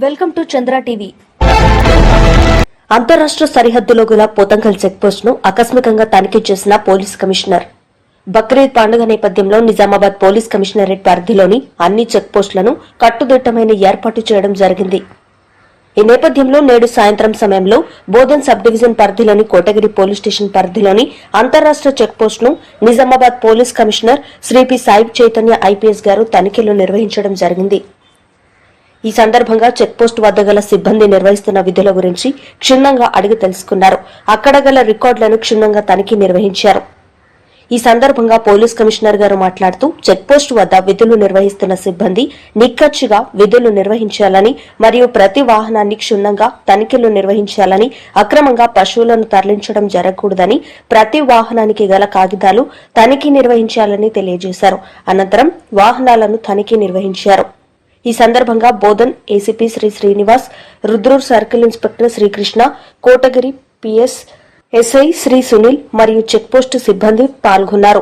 Welcome to Chandra TV. అంతర్రాష్ట్ర సరిహద్దులో గల పోతంగల్ చెక్పోస్ట్ ను ఆకస్మికంగా తనిఖీ చేసిన పోలీస్ కమిషనర్. బక్రీద్ పండుగ నేపథ్యంలో నిజామాబాద్ పోలీస్ కమిషనరేట్ పరిధిలోని అన్ని చెక్పోస్టులను కట్టుదిట్టమైన ఏర్పాటు చేయడం జరిగింది. ఈ నేపథ్యంలో నేడు సాయంత్రం సమయంలో బోధన్ సబ్ డివిజన్ పరిధిలోని కోటగిరి పోలీస్ స్టేషన్ పరిధిలోని అంతర్రాష్ట్ర చెక్పోస్ట్ ను Nizamabad police commissioner Shri P Sai Chaitanya IPS గారు తనిఖీలు నిర్వహించడం జరిగింది. ఈ సందర్భంగా చెక్పోస్ట్ వద్ద గల సిబ్బంది నిర్వహిస్తున్న విధుల గురించి క్షుణ్ణంగా అడిగి తెలుసుకున్నారు. అక్కడ గల రికార్డులను క్షుణ్ణంగా తనిఖీ నిర్వహించారు. ఈ సందర్భంగా పోలీస్ కమిషనర్ గారు మాట్లాడుతూ చెక్పోస్ట్ వద్ద విధులు నిర్వహిస్తున్న సిబ్బంది నిక్కచ్చిగా విధులు నిర్వహించాలని మరియు ప్రతి వాహనాన్ని క్షుణ్ణంగా తనిఖీలు నిర్వహించాలని, అక్రమంగా పశువులను తరలించడం జరగకూడదని, ప్రతి వాహనానికి గల కాగితాలు తనిఖీ నిర్వహించాలని తెలియజేశారు. అనంతరం వాహనాలను తనిఖీ నిర్వహించారు. ఈ సందర్భంగా Bodhan ACP Shri Srinivas, Rudrur circle inspector Srikrishna, Kotagiri PS SI Shri Sunil మరియు చెక్పోస్ట్ సిబ్బంది పాల్గొన్నారు.